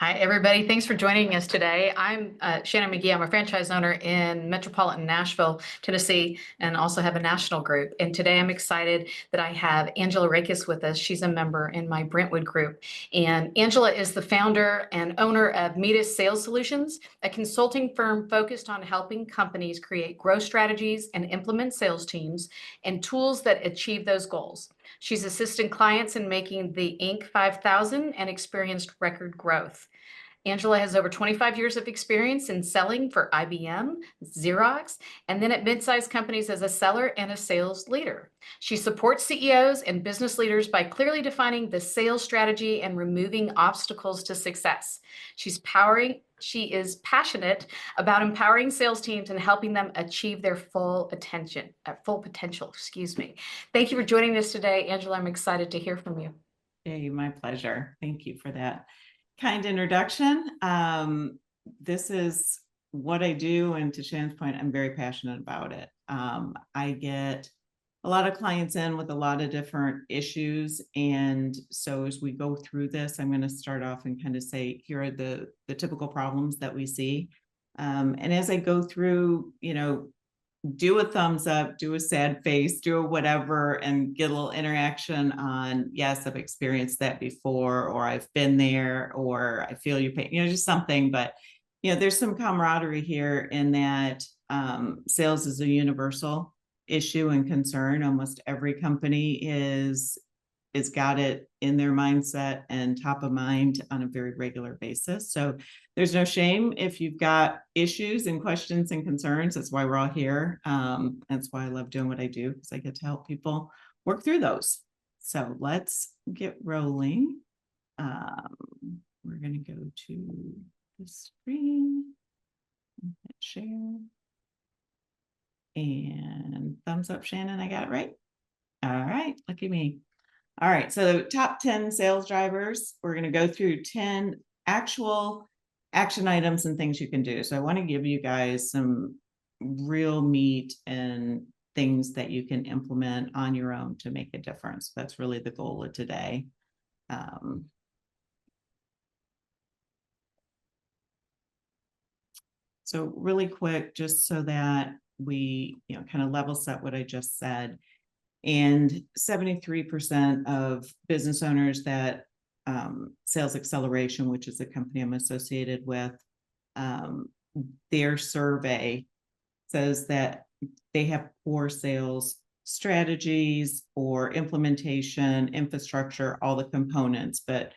Hi, everybody. Thanks for joining us today. I'm Shannon McGee. I'm a franchise owner in metropolitan Nashville, Tennessee, and also have a national group. And today I'm excited that I have Angela Rakis with us. She's a member in my Brentwood group. And Angela is the founder and owner of Metis Sales Solutions, a consulting firm focused on helping companies create growth strategies and implement sales teams and tools that achieve those goals. She's assisted clients in making the Inc. 5000 and experienced record growth. Angela has over 25 years of experience in selling for IBM, Xerox, and then at mid-sized companies as a seller and a sales leader. She supports CEOs and business leaders by clearly defining the sales strategy and removing obstacles to success. She is passionate about empowering sales teams and helping them achieve their full potential. Excuse me. Thank you for joining us today, Angela. I'm excited to hear from you. Hey, my pleasure. Thank you for that kind introduction. This is what I do, and to Shannon's point, I'm very passionate about it. I get a lot of clients in with a lot of different issues, and so as we go through this, I'm going to start off and kind of say, here are the typical problems that we see. And as I go through, do a thumbs up, do a sad face, do a whatever, and get a little interaction on, yes, I've experienced that before, or I've been there, or I feel your pain, just something. But, there's some camaraderie here in that sales is a universal issue and concern. Almost every company is got it in their mindset and top of mind on a very regular basis. So there's no shame if you've got issues and questions and concerns. That's why we're all here. That's why I love doing what I do, because I get to help people work through those. So let's get rolling. We're going to go to the screen, hit share, and thumbs up, Shannon. I got it right. All right, look at me. All right, so top 10 sales drivers. We're going to go through 10 actual action items and things you can do. So I want to give you guys some real meat and things that you can implement on your own to make a difference. That's really the goal of today. So really quick, just so that we kind of level set what I just said. And 73% of business owners that Sales Acceleration, which is the company I'm associated with, their survey says that they have poor sales strategies or implementation, infrastructure, all the components, but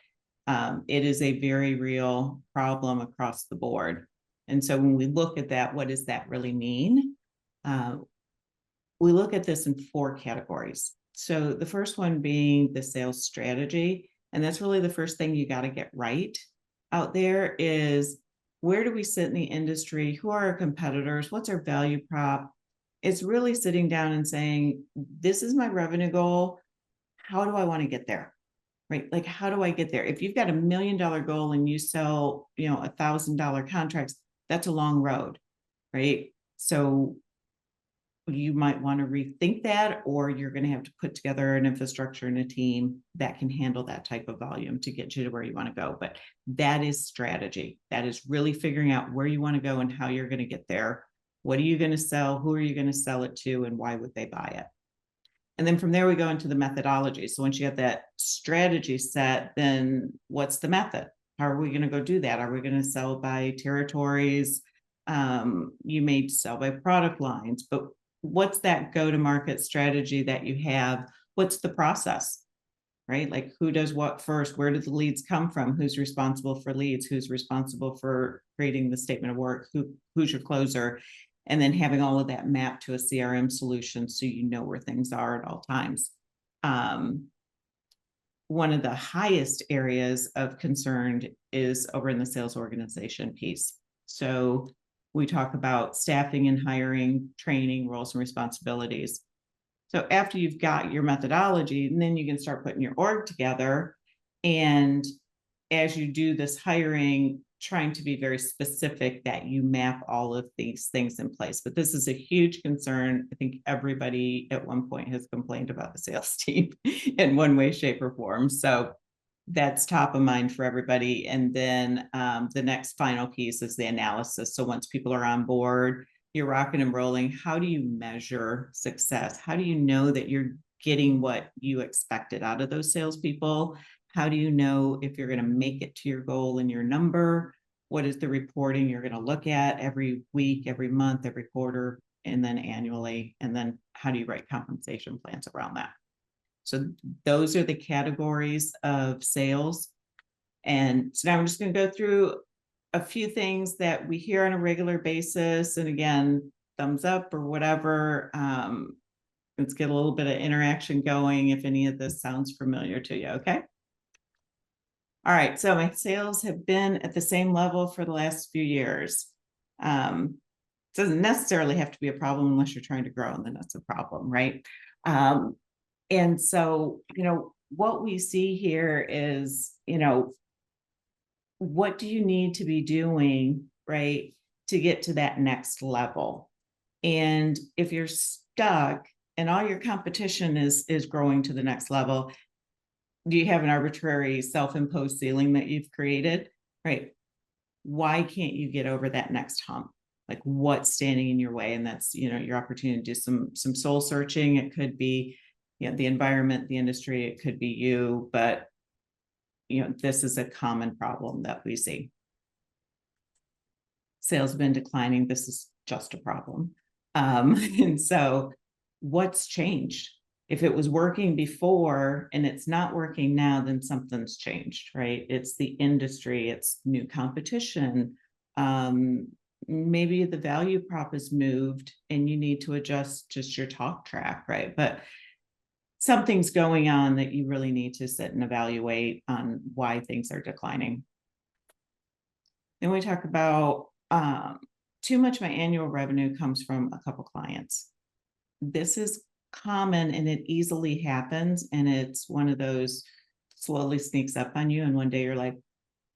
it is a very real problem across the board. And so when we look at that, what does that really mean? We look at this in 4 categories. So the first one being the sales strategy, and that's really the first thing you got to get right out there is, where do we sit in the industry? Who are our competitors? What's our value prop? It's really sitting down and saying, this is my revenue goal. How do I want to get there? Right? Like, how do I get there? If you've got $1 million goal and you sell, $1,000 contracts, that's a long road, right? So you might want to rethink that, or you're going to have to put together an infrastructure and a team that can handle that type of volume to get you to where you want to go. But that is strategy. That is really figuring out where you want to go and how you're going to get there. What are you going to sell? Who are you going to sell it to? And why would they buy it? And then from there, we go into the methodology. So once you have that strategy set, then what's the method? How are we going to go do that? Are we going to sell by territories? You may sell by product lines, but what's that go-to-market strategy that you have? What's the process, right? Like, who does what first? Where do the leads come from? Who's responsible for leads? Who's responsible for creating the statement of work? Who's your closer? And then having all of that mapped to a CRM solution so you know where things are at all times. One of the highest areas of concern is over in the sales organization piece. So we talk about staffing and hiring, training, roles and responsibilities. So after you've got your methodology, and then you can start putting your org together. And as you do this hiring, trying to be very specific that you map all of these things in place. But this is a huge concern. I think everybody at one point has complained about the sales team in one way, shape, or form. So that's top of mind for everybody. And then the next final piece is the analysis. So once people are on board, you're rocking and rolling. How do you measure success? How do you know that you're getting what you expected out of those salespeople? How do you know if you're going to make it to your goal and your number? What is the reporting you're going to look at every week, every month, every quarter, and then annually? And then how do you write compensation plans around that? So those are the categories of sales. And so now I'm just going to go through a few things that we hear on a regular basis. And again, thumbs up or whatever. Let's get a little bit of interaction going if any of this sounds familiar to you. Okay. All right. So my sales have been at the same level for the last few years. Doesn't necessarily have to be a problem unless you're trying to grow, and then that's a problem, right? And so, what we see here is, what do you need to be doing, right, to get to that next level? And if you're stuck and all your competition is growing to the next level, do you have an arbitrary self-imposed ceiling that you've created, right? Why can't you get over that next hump? Like, what's standing in your way? And that's, your opportunity to do some soul searching. It could be, the environment, the industry, it could be you, but this is a common problem that we see. Sales have been declining. This is just a problem. And so what's changed? If it was working before and it's not working now, then something's changed, right? It's the industry, it's new competition. Maybe the value prop has moved and you need to adjust just your talk track, right? But something's going on that you really need to sit and evaluate on why things are declining. Then we talk about too much of my annual revenue comes from a couple clients. This is common and it easily happens. And it's one of those slowly sneaks up on you. And one day you're like,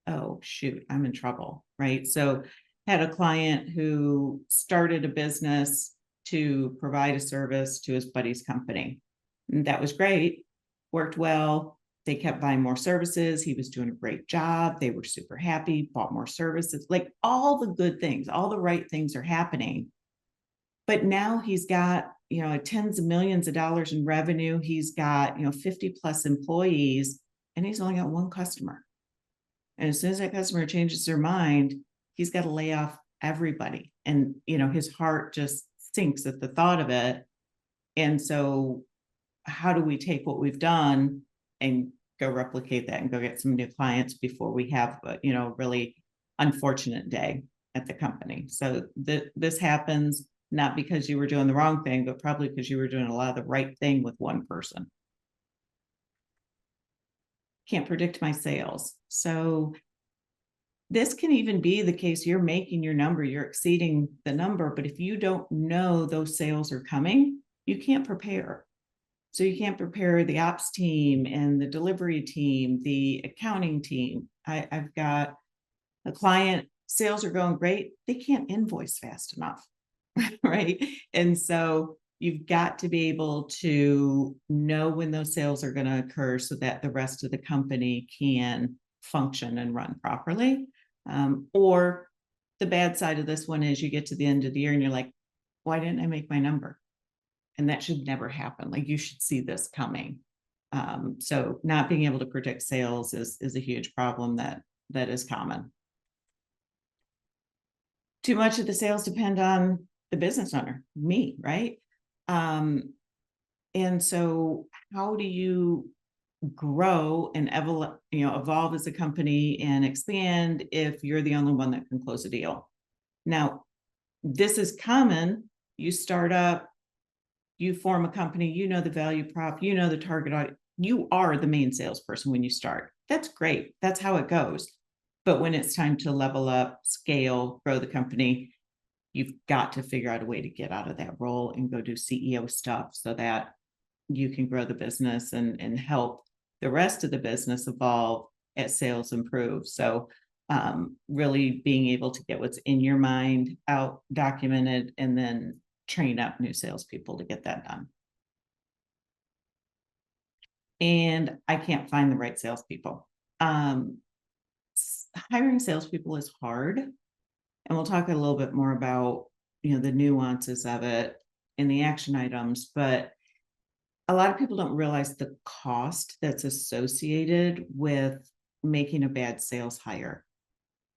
oh, shoot, I'm in trouble, right? So had a client who started a business to provide a service to his buddy's company. And that was great, worked well. They kept buying more services. He was doing a great job. They were super happy, bought more services, like all the good things, all the right things are happening. But now he's got, tens of millions of dollars in revenue. He's got, 50 plus employees, and he's only got one customer. And as soon as that customer changes their mind, he's got to lay off everybody. And, his heart just sinks at the thought of it. And so how do we take what we've done and go replicate that and go get some new clients before we have a, really unfortunate day at the company? So this happens not because you were doing the wrong thing, but probably because you were doing a lot of the right thing with one person. Can't predict my sales. So this can even be the case. You're making your number, you're exceeding the number, but if you don't know those sales are coming, you can't prepare. So you can't prepare the ops team and the delivery team, the accounting team. I've got a client, sales are going great. They can't invoice fast enough, right? And so you've got to be able to know when those sales are going to occur so that the rest of the company can function and run properly. Or the bad side of this one is you get to the end of the year and you're like, why didn't I make my number? And that should never happen. Like, you should see this coming. So not being able to predict sales is a huge problem that is common. Too much of the sales depend on the business owner, me, right? And so how do you grow and evolve as a company and expand if you're the only one that can close a deal? Now, this is common. You start up, you form a company, the value prop, the target audience. You are the main salesperson when you start. That's great. That's how it goes. But when it's time to level up, scale, grow the company, you've got to figure out a way to get out of that role and go do CEO stuff so that you can grow the business and help the rest of the business evolve as sales improve. So really being able to get what's in your mind out, documented, and then train up new salespeople to get that done. And I can't find the right salespeople. Hiring salespeople is hard. And we'll talk a little bit more about, the nuances of it and the action items, but a lot of people don't realize the cost that's associated with making a bad sales hire.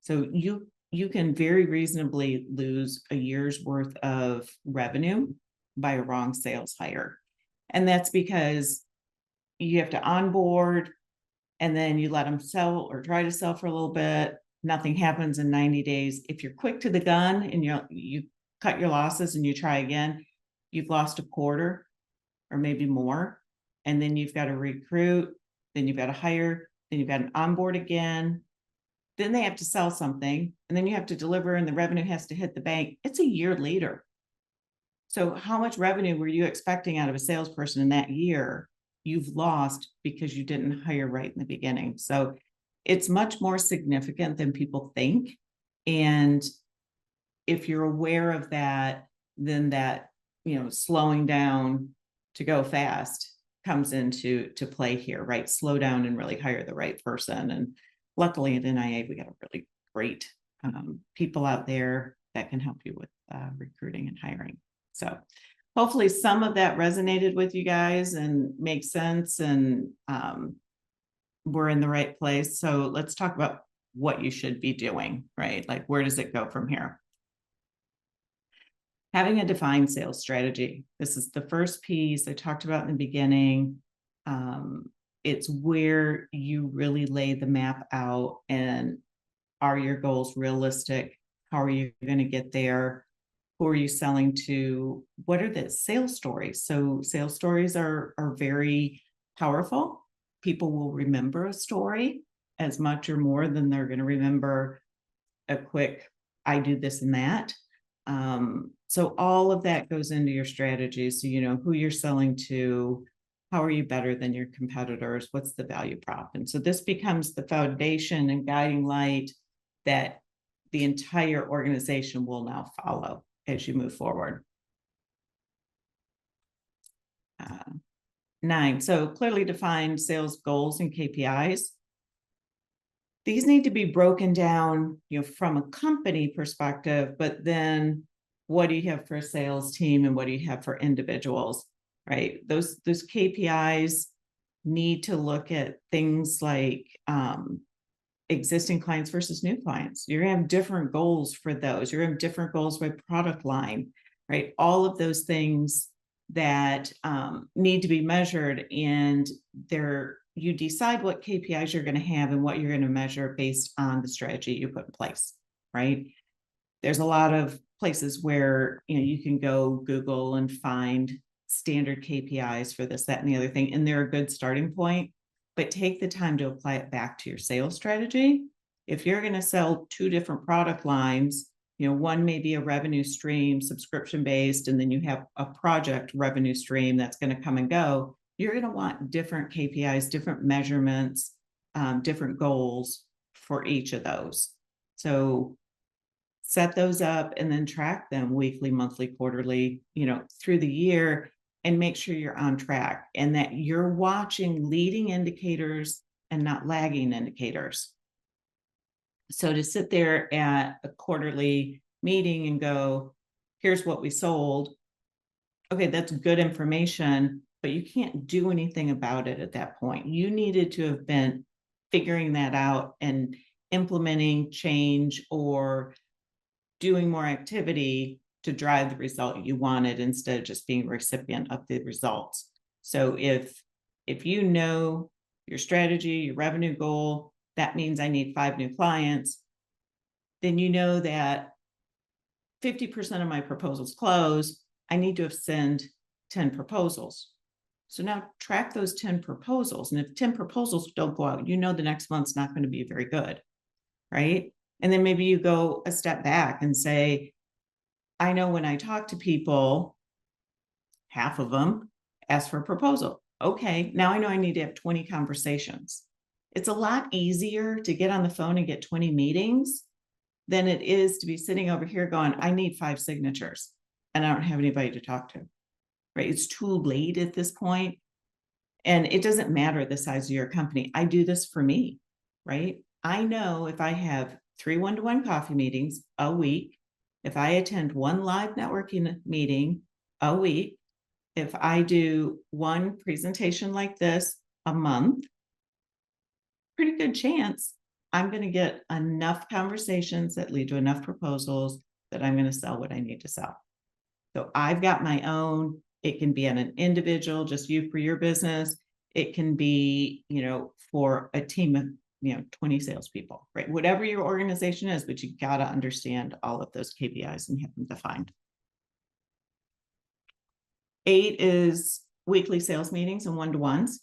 So you can very reasonably lose a year's worth of revenue by a wrong sales hire. And that's because you have to onboard and then you let them sell or try to sell for a little bit. Nothing happens in 90 days. If you're quick to the gun and you cut your losses and you try again, you've lost a quarter or maybe more. And then you've got to recruit, then you've got to hire, then you've got to onboard again. Then they have to sell something and then you have to deliver and the revenue has to hit the bank. It's a year later. So how much revenue were you expecting out of a salesperson in that year? You've lost because you didn't hire right in the beginning. So it's much more significant than people think. And if you're aware of that, then that, slowing down to go fast comes into play here, right? Slow down and really hire the right person. And luckily at NIA, we got a really great people out there that can help you with recruiting and hiring. So hopefully some of that resonated with you guys and makes sense, and we're in the right place. So let's talk about what you should be doing, right? Like, where does it go from here? Having a defined sales strategy. This is the first piece I talked about in the beginning. It's where you really lay the map out and are your goals realistic? How are you going to get there? Who are you selling to? What are the sales stories? So sales stories are very powerful. People will remember a story as much or more than they're going to remember a quick, I do this and that. So all of that goes into your strategy. So you know who you're selling to, how are you better than your competitors? What's the value prop? And so this becomes the foundation and guiding light that the entire organization will now follow as you move forward. 9, so clearly defined sales goals and KPIs. These need to be broken down, from a company perspective, but then what do you have for a sales team and what do you have for individuals, right? Those KPIs need to look at things like existing clients versus new clients. You're going to have different goals for those. You're going to have different goals by product line, right? All of those things that need to be measured, and you decide what KPIs you're going to have and what you're going to measure based on the strategy you put in place, right? There's a lot of places where you can go Google and find standard KPIs for this, that, and the other thing, and they're a good starting point. But take the time to apply it back to your sales strategy. If you're going to sell 2 different product lines, one may be a revenue stream, subscription based, and then you have a project revenue stream that's going to come and go. You're going to want different KPIs, different measurements, different goals for each of those. So set those up and then track them weekly, monthly, quarterly, through the year, and make sure you're on track and that you're watching leading indicators and not lagging indicators. So to sit there at a quarterly meeting and go, here's what we sold. Okay, that's good information, but you can't do anything about it at that point. You needed to have been figuring that out and implementing change or doing more activity to drive the result you wanted instead of just being a recipient of the results. So if you know your strategy, your revenue goal, that means I need 5 new clients, then you know that 50% of my proposals close, I need to have sent 10 proposals. So now track those 10 proposals. And if 10 proposals don't go out, the next month's not going to be very good, right? And then maybe you go a step back and say, I know when I talk to people, half of them ask for a proposal. Okay, now I know I need to have 20 conversations. It's a lot easier to get on the phone and get 20 meetings than it is to be sitting over here going, I need 5 signatures and I don't have anybody to talk to, right? It's too late at this point. And it doesn't matter the size of your company. I do this for me. right? I know if I have 3 one-to-one coffee meetings a week, if I attend 1 live networking meeting a week, if I do 1 presentation like this a month, pretty good chance I'm going to get enough conversations that lead to enough proposals that I'm going to sell what I need to sell. So I've got my own, it can be on an individual, just you for your business. It can be, for a team of, 20 salespeople, right? Whatever your organization is, but you got to understand all of those KPIs and have them defined. 8 is weekly sales meetings and one-to-ones.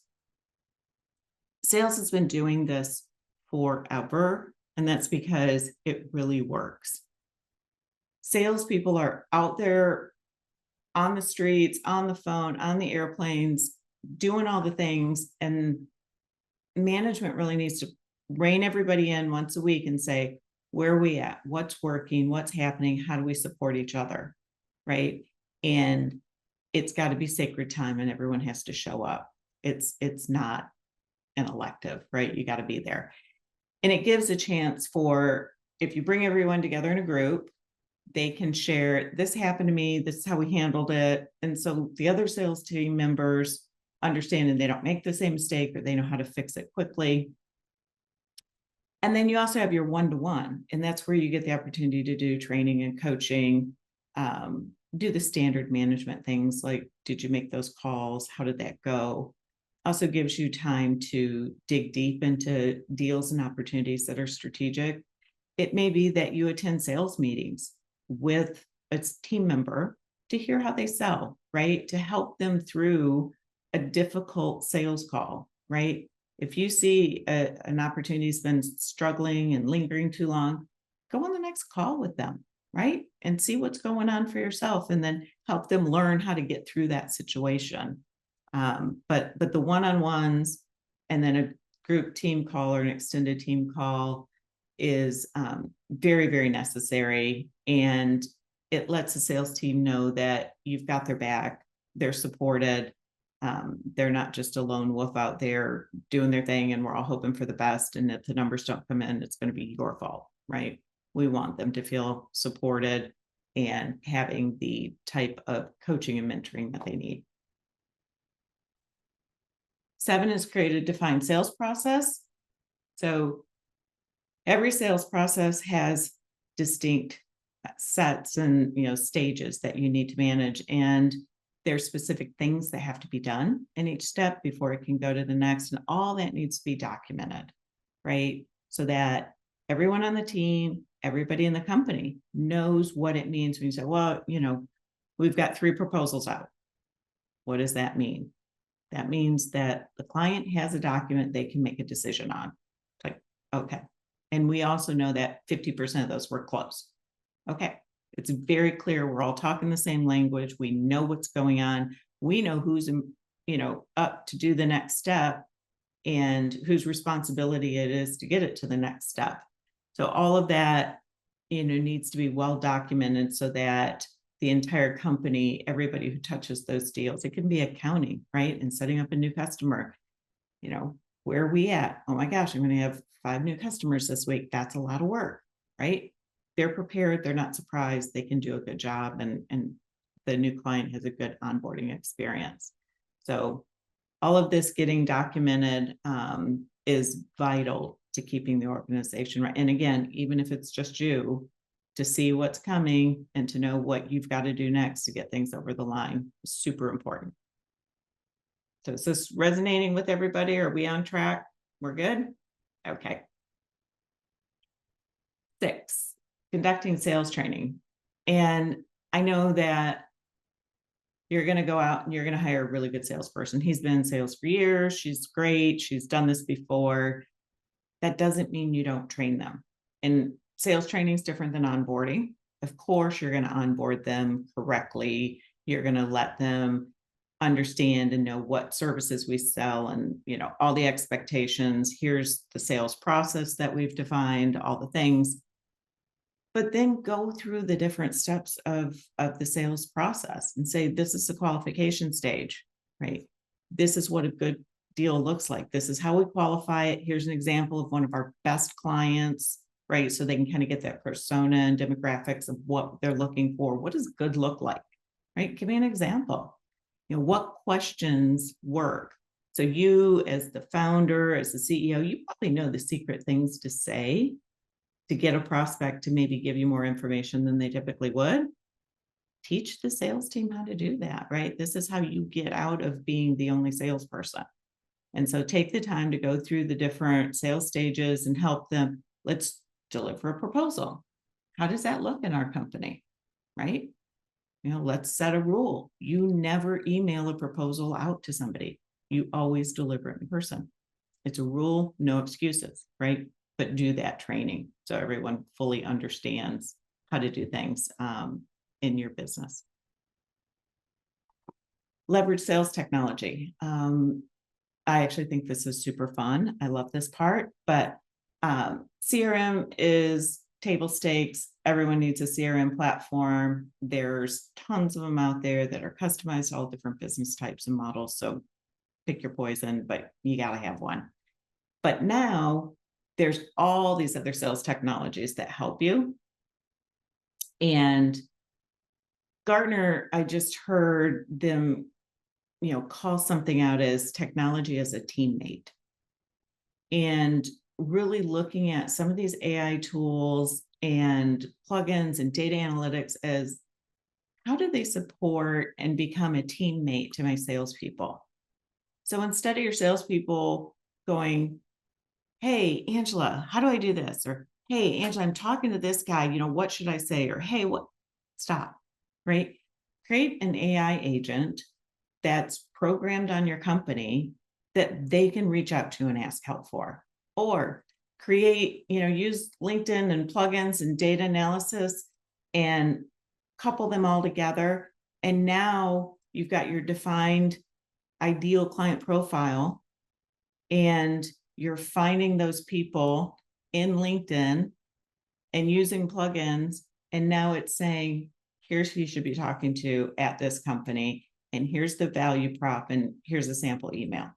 Sales has been doing this forever, and that's because it really works. Salespeople are out there on the streets, on the phone, on the airplanes, doing all the things, and management really needs to rein everybody in once a week and say, where are we at? What's working? What's happening? How do we support each other? Right. And it's got to be sacred time and everyone has to show up. It's not an elective, right? You got to be there. And it gives a chance for, if you bring everyone together in a group, they can share, this happened to me, this is how we handled it. And so the other sales team members understand and they don't make the same mistake, or they know how to fix it quickly. And then you also have your one-to-one, and that's where you get the opportunity to do training and coaching, do the standard management things like, did you make those calls? How did that go? Also gives you time to dig deep into deals and opportunities that are strategic. It may be that you attend sales meetings with a team member to hear how they sell, right? To help them through a difficult sales call, right? If you see an opportunity's been struggling and lingering too long, go on the next call with them, right? And see what's going on for yourself, and then help them learn how to get through that situation. But the one-on-ones and then a group team call or an extended team call is very, very necessary. And it lets the sales team know that you've got their back, they're supported. They're not just a lone wolf out there doing their thing and we're all hoping for the best. And if the numbers don't come in, it's going to be your fault, right? We want them to feel supported and having the type of coaching and mentoring that they need. 7 is create a defined sales process. So every sales process has distinct sets and stages that you need to manage, and there's specific things that have to be done in each step before it can go to the next, and all that needs to be documented, right? So that everyone on the team, everybody in the company knows what it means when you say, well, we've got 3 proposals out. What does that mean? That means that the client has a document they can make a decision on. Like, okay. And we also know that 50% of those were closed. Okay. It's very clear. We're all talking the same language. We know what's going on. We know who's, up to do the next step and whose responsibility it is to get it to the next step. So all of that, needs to be well documented so that the entire company, everybody who touches those deals, it can be accounting, right? And setting up a new customer, where are we at? Oh my gosh, I'm going to have 5 new customers this week. That's a lot of work, right? They're prepared. They're not surprised. They can do a good job, and the new client has a good onboarding experience. So all of this getting documented is vital to keeping the organization right. And again, even if it's just you, to see what's coming and to know what you've got to do next to get things over the line is super important. So is this resonating with everybody? Are we on track? We're good? Okay. 6, conducting sales training. And I know that you're going to go out and you're going to hire a really good salesperson. He's been in sales for years. She's great. She's done this before. That doesn't mean you don't train them. And sales training is different than onboarding. Of course, you're going to onboard them correctly. You're going to let them understand and know what services we sell and, all the expectations. Here's the sales process that we've defined, all the things. But then go through the different steps of the sales process and say, this is the qualification stage, right? This is what a good deal looks like. This is how we qualify it. Here's an example of one of our best clients, right? So they can kind of get that persona and demographics of what they're looking for. What does good look like, right? Give me an example. What questions work? So you, as the founder, as the CEO, you probably know the secret things to say to get a prospect to maybe give you more information than they typically would. Teach the sales team how to do that, right? This is how you get out of being the only salesperson. And so take the time to go through the different sales stages and help them. Let's deliver a proposal. How does that look in our company, right? Let's set a rule. You never email a proposal out to somebody. You always deliver it in person. It's a rule, no excuses, right? But do that training so everyone fully understands how to do things in your business. Leverage sales technology. I actually think this is super fun. I love this part, but CRM is table stakes. Everyone needs a CRM platform. There's tons of them out there that are customized to all different business types and models. So pick your poison, but you got to have one. But now there's all these other sales technologies that help you. And Gartner, I just heard them, call something out as technology as a teammate. And really looking at some of these AI tools and plugins and data analytics as how do they support and become a teammate to my salespeople? So instead of your salespeople going, hey, Angela, how do I do this? Or, hey, Angela, I'm talking to this guy, what should I say? Or, hey, what? Stop, right? Create an AI agent that's programmed on your company that they can reach out to and ask help for. Or create, use LinkedIn and plugins and data analysis and couple them all together. And now you've got your defined ideal client profile and you're finding those people in LinkedIn and using plugins. And now it's saying, here's who you should be talking to at this company. And here's the value prop. And here's a sample email.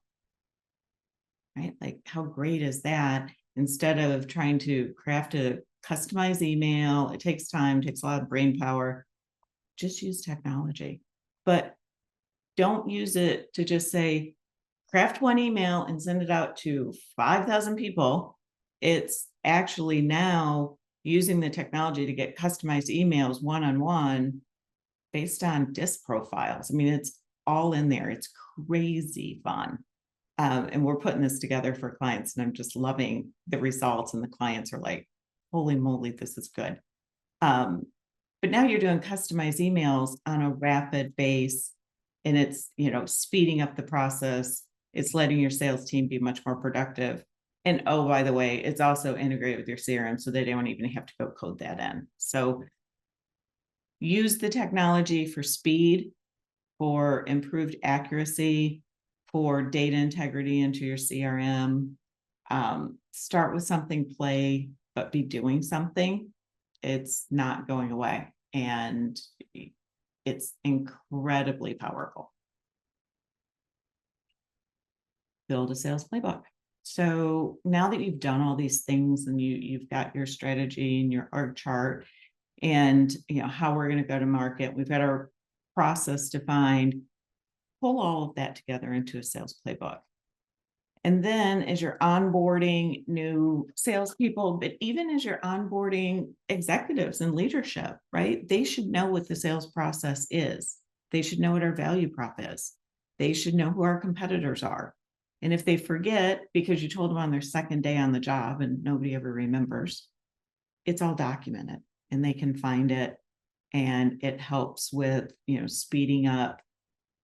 Right? Like, how great is that? Instead of trying to craft a customized email, it takes time, takes a lot of brain power. Just use technology. But don't use it to just say, craft one email and send it out to 5,000 people. It's actually now using the technology to get customized emails one-on-one based on disc profiles. I mean, it's all in there. It's crazy fun. And we're putting this together for clients, and I'm just loving the results. And the clients are like, holy moly, this is good. But now you're doing customized emails on a rapid base, and it's, speeding up the process. It's letting your sales team be much more productive. And oh, by the way, it's also integrated with your CRM, so they don't even have to go code that in. So use the technology for speed, for improved accuracy, for data integrity into your CRM. Start with something play, but be doing something. It's not going away. And it's incredibly powerful. Build a sales playbook. So now that you've done all these things and you've got your strategy and your org chart and how we're going to go to market, we've got our process defined, pull all of that together into a sales playbook. And then as you're onboarding new salespeople, but even as you're onboarding executives and leadership, right? They should know what the sales process is. They should know what our value prop is. They should know who our competitors are. And if they forget because you told them on their second day on the job and nobody ever remembers, it's all documented and they can find it. And it helps with, speeding up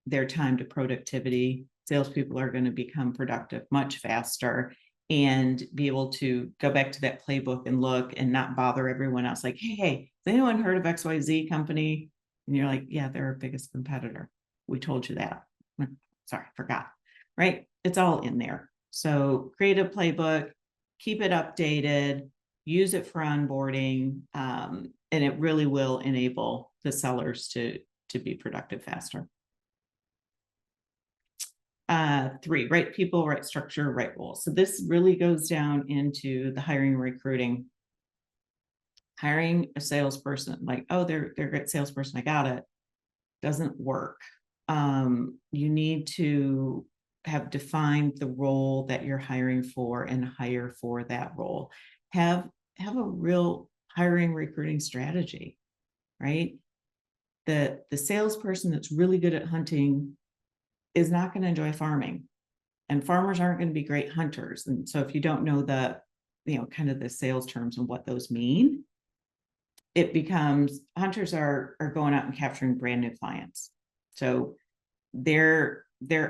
their time to productivity. Salespeople are going to become productive much faster and be able to go back to that playbook and look and not bother everyone else. Like, hey, has anyone heard of XYZ company? And you're like, yeah, they're our biggest competitor. We told you that. Sorry, forgot. Right? It's all in there. So create a playbook, keep it updated, use it for onboarding, and it really will enable the sellers to be productive faster. 3, right people, right structure, right role. So this really goes down into the hiring and recruiting. Hiring a salesperson, like, oh, they're a great salesperson, I got it, doesn't work. You need to have defined the role that you're hiring for and hire for that role. Have a real hiring recruiting strategy, right? The salesperson that's really good at hunting is not going to enjoy farming, and farmers aren't going to be great hunters. And so if you don't know the, kind of the sales terms and what those mean, it becomes hunters are going out and capturing brand new clients. So they're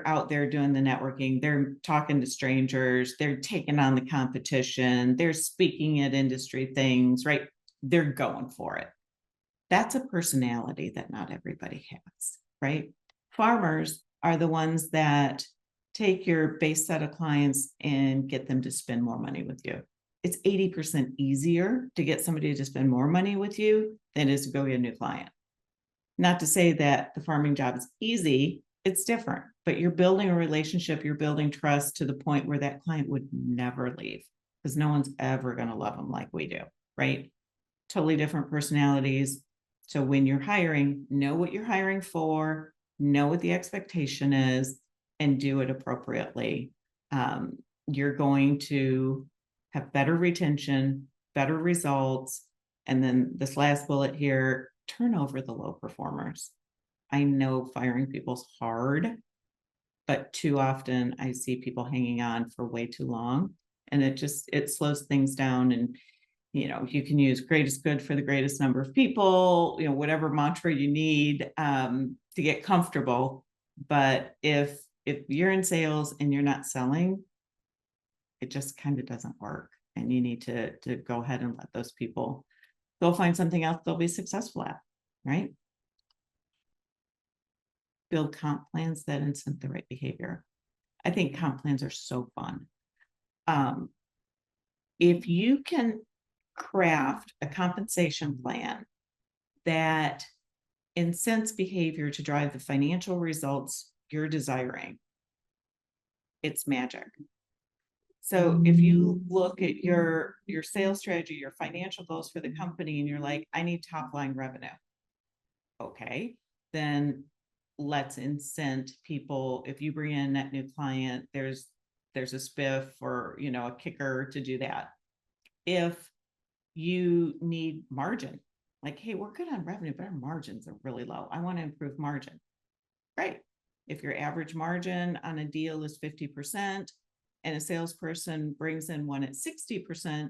out there doing the networking, they're talking to strangers, they're taking on the competition, they're speaking at industry things, right? They're going for it. That's a personality that not everybody has, right? Farmers are the ones that take your base set of clients and get them to spend more money with you. It's 80% easier to get somebody to spend more money with you than it is to go get a new client. Not to say that the farming job is easy, it's different, but you're building a relationship, you're building trust to the point where that client would never leave, because no one's ever going to love them like we do, right? Totally different personalities. So when you're hiring, know what you're hiring for, know what the expectation is, and do it appropriately. You're going to have better retention, better results. And then this last bullet here, turn over the low performers. I know firing people's hard, but too often I see people hanging on for way too long, and it slows things down. And you can use greatest good for the greatest number of people, whatever mantra you need to get comfortable. But if you're in sales and you're not selling, it just kind of doesn't work. And you need to go ahead and let those people go find something else they'll be successful at, right? Build comp plans that incent the right behavior. I think comp plans are so fun. If you can craft a compensation plan that incents behavior to drive the financial results you're desiring, it's magic. So if you look at your sales strategy, your financial goals for the company, and you're like, I need top line revenue. Okay, then let's incent people. If you bring in a net new client, there's a spiff or a kicker to do that. If you need margin, like, hey, we're good on revenue, but our margins are really low, I want to improve margin. Right. If your average margin on a deal is 50% and a salesperson brings in one at 60%,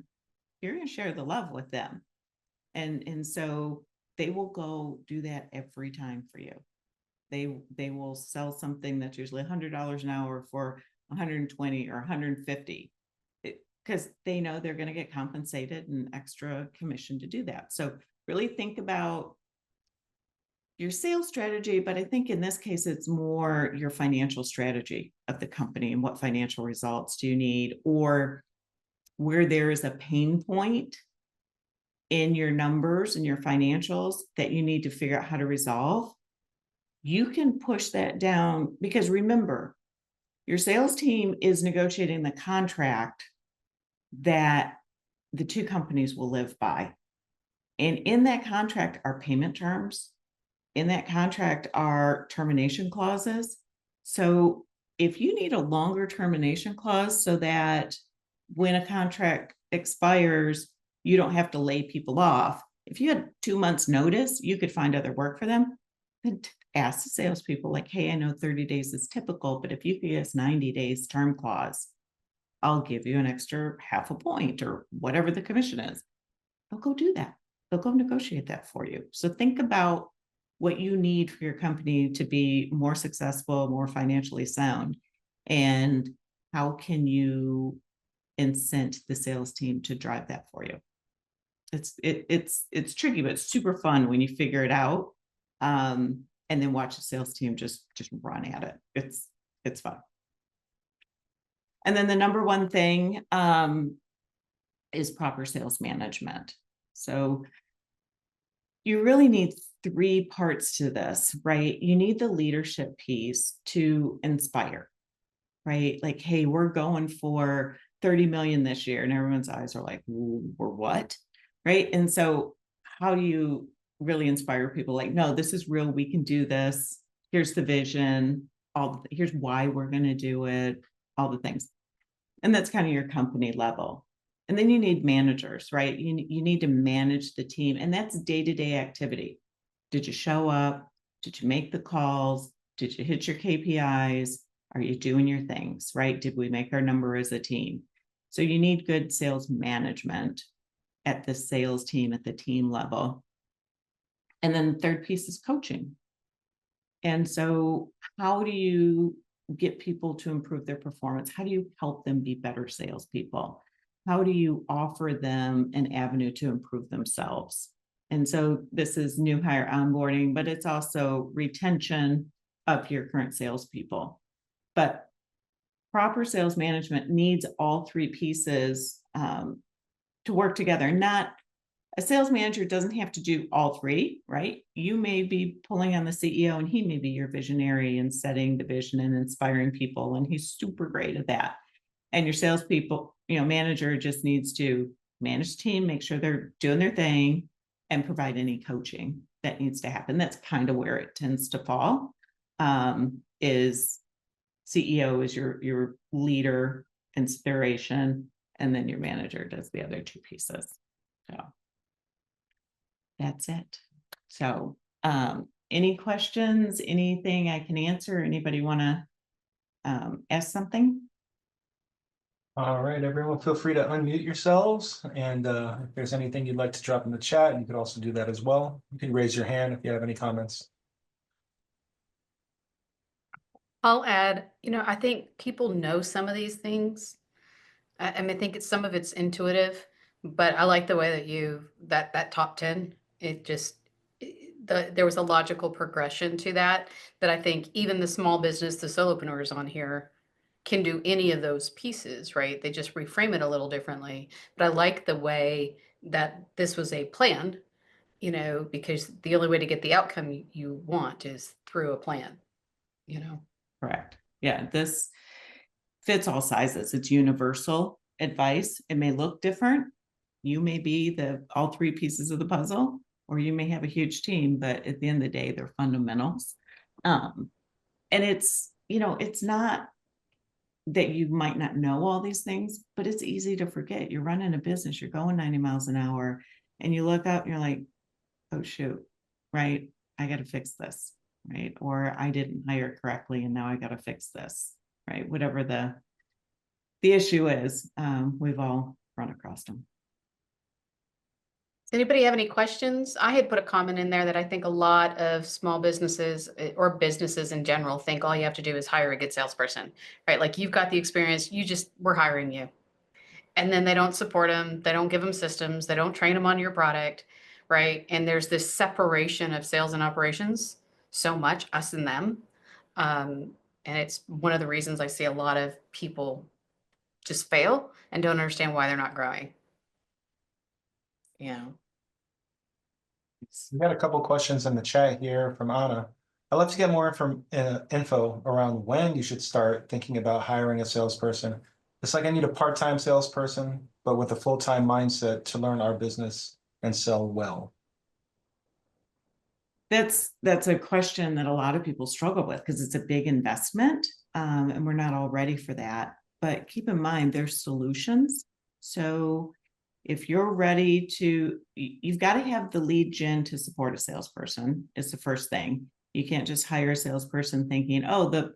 you're going to share the love with them. And so they will go do that every time for you. They will sell something that's usually $100 an hour for 120 or 150, because they know they're going to get compensated and extra commission to do that. So really think about your sales strategy, but I think in this case, it's more your financial strategy of the company and what financial results do you need, or where there is a pain point in your numbers and your financials that you need to figure out how to resolve. You can push that down, because remember, your sales team is negotiating the contract that the two companies will live by. And in that contract are payment terms. In that contract are termination clauses. So if you need a longer termination clause so that when a contract expires, you don't have to lay people off. If you had 2 months notice, you could find other work for them. Then ask the salespeople, like, hey, I know 30 days is typical, but if you could give us 90 days term clause, I'll give you an extra half a point or whatever the commission is. They'll go do that. They'll go negotiate that for you. So think about what you need for your company to be more successful, more financially sound, and how can you incent the sales team to drive that for you. It's tricky, but it's super fun when you figure it out, and then watch the sales team just run at it. It's fun. And then the number one thing is proper sales management. So you really need 3 parts to this, right? You need the leadership piece to inspire. right? Like, hey, we're going for 30 million this year. And everyone's eyes are like, we're what? Right. And so how do you really inspire people like, no, this is real. We can do this. Here's the vision. Here's why we're going to do it, all the things. And that's kind of your company level. And then you need managers, right? You need to manage the team, and that's day-to-day activity. Did you show up? Did you make the calls? Did you hit your KPIs? Are you doing your things, right? Did we make our number as a team? So you need good sales management at the sales team, at the team level. And then the third piece is coaching. And so how do you get people to improve their performance? How do you help them be better salespeople? How do you offer them an avenue to improve themselves? And so this is new hire onboarding, but it's also retention of your current salespeople. But proper sales management needs all three pieces to work together. Not a sales manager doesn't have to do all three, right? You may be pulling on the CEO and he may be your visionary and setting the vision and inspiring people, and he's super great at that. And your salespeople, manager just needs to manage the team, make sure they're doing their thing, and provide any coaching that needs to happen. That's kind of where it tends to fall. Is CEO is your leader, inspiration, and then your manager does the other two pieces. So that's it. So any questions, anything I can answer? Anybody want to ask something? All right, everyone, feel free to unmute yourselves. And if there's anything you'd like to drop in the chat, you could also do that as well. You can raise your hand if you have any comments. I'll add, I think people know some of these things. I mean, I think some of it's intuitive, but I like the way that that top 10, there was a logical progression to that I think even the small business, the solopreneurs on here can do any of those pieces, right? They just reframe it a little differently. But I like the way that this was a plan, because the only way to get the outcome you want is through a plan, Correct. Yeah, this fits all sizes. It's universal advice. It may look different. You may be all three pieces of the puzzle, or you may have a huge team, but at the end of the day, they're fundamentals. And it's not that you might not know all these things, but it's easy to forget. You're running a business, you're going 90 miles an hour, and you look up and you're like, oh shoot, right? I got to fix this, right? Or I didn't hire correctly and now I got to fix this, right? Whatever the issue is, we've all run across them. Does anybody have any questions? I had put a comment in there that I think a lot of small businesses or businesses in general think all you have to do is hire a good salesperson, right? Like you've got the experience, we're hiring you. And then they don't support them. They don't give them systems. They don't train them on your product, right? And there's this separation of sales and operations, so much us and them. And it's one of the reasons I see a lot of people just fail and don't understand why they're not growing. We got a couple questions in the chat here from Anna. I'd love to get more info around when you should start thinking about hiring a salesperson. It's like I need a part-time salesperson, but with a full-time mindset to learn our business and sell well. That's a question that a lot of people struggle with because it's a big investment, and we're not all ready for that. But keep in mind, there's solutions. So if you're ready you've got to have the lead gen to support a salesperson. It's the first thing. You can't just hire a salesperson thinking, oh,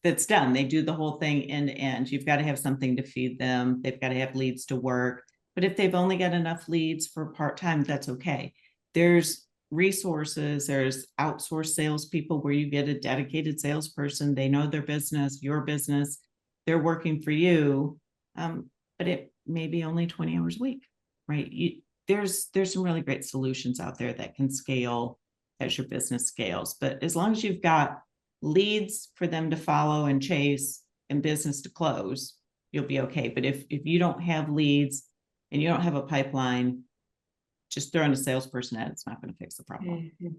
that's done. They do the whole thing end to end. You've got to have something to feed them. They've got to have leads to work. But if they've only got enough leads for part-time, that's okay. There's resources, there's outsourced salespeople where you get a dedicated salesperson. They know their business, your business. They're working for you. But it may be only 20 hours a week, right? There's some really great solutions out there that can scale as your business scales. But as long as you've got leads for them to follow and chase and business to close, you'll be okay. But if you don't have leads and you don't have a pipeline, just throwing a salesperson at it's not going to fix the problem. Mm-hmm.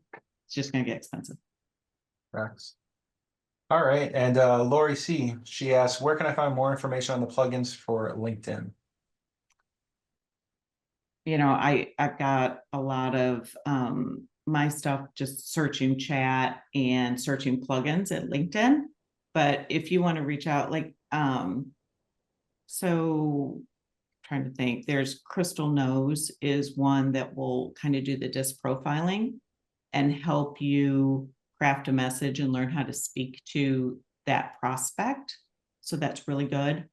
It's just going to get expensive. Rakis. All right, and Lori C, she asked, where can I find more information on the plugins for LinkedIn? You know, I've got a lot of my stuff just searching chat and searching plugins at LinkedIn. But if you want to reach out, like so trying to think, there's Crystal Knows is one that will kind of do the disc profiling and help you craft a message and learn how to speak to that prospect. So that's really good.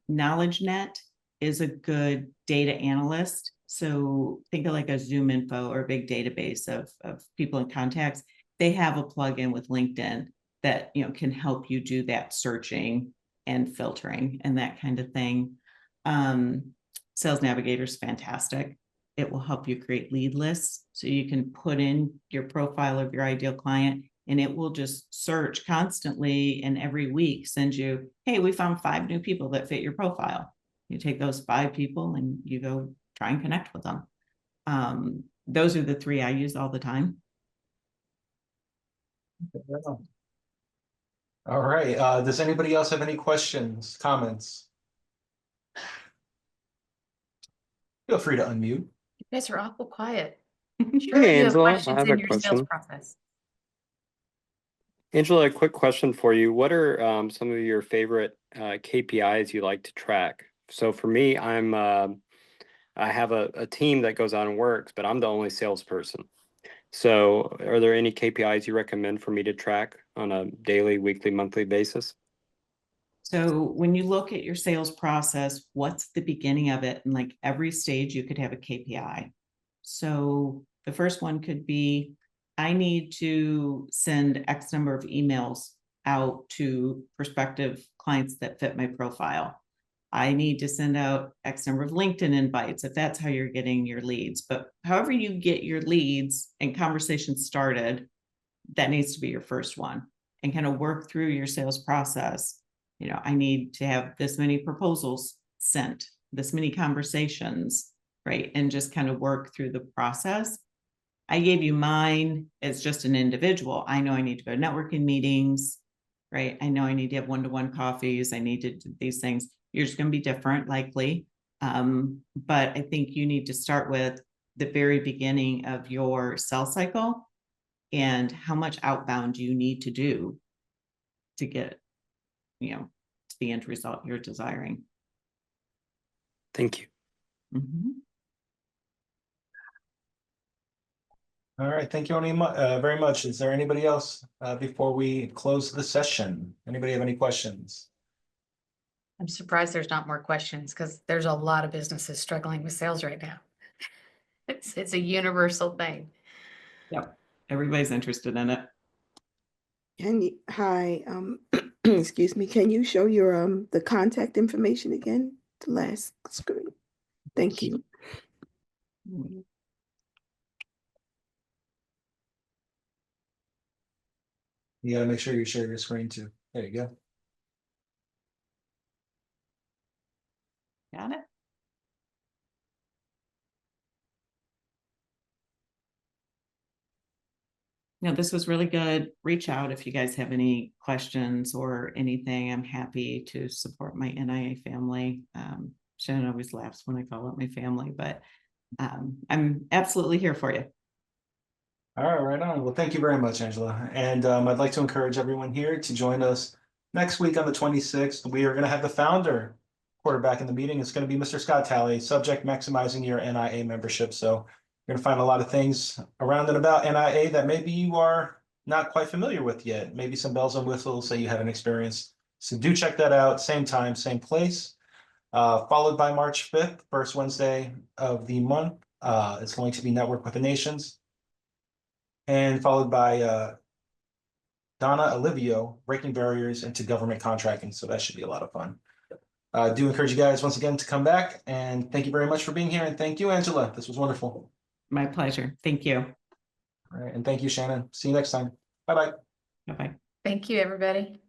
Knowledge Net is a good data analyst. So think of like a Zoom info or a big database of people and contacts. They have a plugin with LinkedIn that, you know, can help you do that searching and filtering and that kind of thing. Sales Navigator is fantastic. It will help you create lead lists. So you can put in your profile of your ideal client and it will just search constantly and every week send you, hey, we found 5 new people that fit your profile. You take those 5 people and you go try and connect with them. Those are the 3 I use all the time. All right, does anybody else have any questions, comments? Feel free to unmute. You guys are awful quiet. Hey, Sure, you have Angela, I questions have in a your sales question. process. Angela, a quick question for you. What are some of your favorite KPIs you like to track? So for me, I have a team that goes out and works, but I'm the only salesperson. So are there any KPIs you recommend for me to track on a daily, weekly, monthly basis? So when you look at your sales process, what's the beginning of it? And like every stage you could have a KPI. So the first one could be, I need to send X number of emails out to prospective clients that fit my profile. I need to send out X number of LinkedIn invites if that's how you're getting your leads. But however you get your leads and conversations started, that needs to be your first one and kind of work through your sales process. You know, I need to have this many proposals sent, this many conversations, right? And just kind of work through the process. I gave you mine as just an individual. I know I need to go to networking meetings, right? I know I need to have one-to-one coffees. I need to do these things. Yours is going to be different, likely. But I think you need to start with the very beginning of your sales cycle and how much outbound you need to do to get, you know, to the end result you're desiring. Thank you. Mm-hmm. All right, thank you very much. Is there anybody else before we close the session? Anybody have any questions? I'm surprised there's not more questions because there's a lot of businesses struggling with sales right now. It's a universal thing. Yep. Everybody's interested in it. Hi, excuse me, can you show your the contact information again? The last screen. Thank you. You gotta make sure you share your screen too. There you go. Got it. No, this was really good. Reach out if you guys have any questions or anything. I'm happy to support my NIA family. Shannon always laughs when I call it my family, but I'm absolutely here for you. All right, right on. Well, thank you very much, Angela. And I'd like to encourage everyone here to join us next week on the 26th. We are going to have the founder quarterback in the meeting. It's going to be Mr. Scott Talley, subject maximizing your NIA membership. So you're going to find a lot of things around and about NIA that maybe you are not quite familiar with yet. Maybe some bells and whistles that you haven't experienced. So do check that out. Same time, same place. Followed by March 5th, first Wednesday of the month. It's going to be Network with the Nations. And followed by Donna Olivio, Breaking Barriers into Government Contracting. So that should be a lot of fun. I do encourage you guys once again to come back. And thank you very much for being here. And thank you, Angela. This was wonderful. My pleasure. Thank you. All right. And thank you, Shannon. See you next time. Bye-bye. Bye-bye. Thank you, everybody.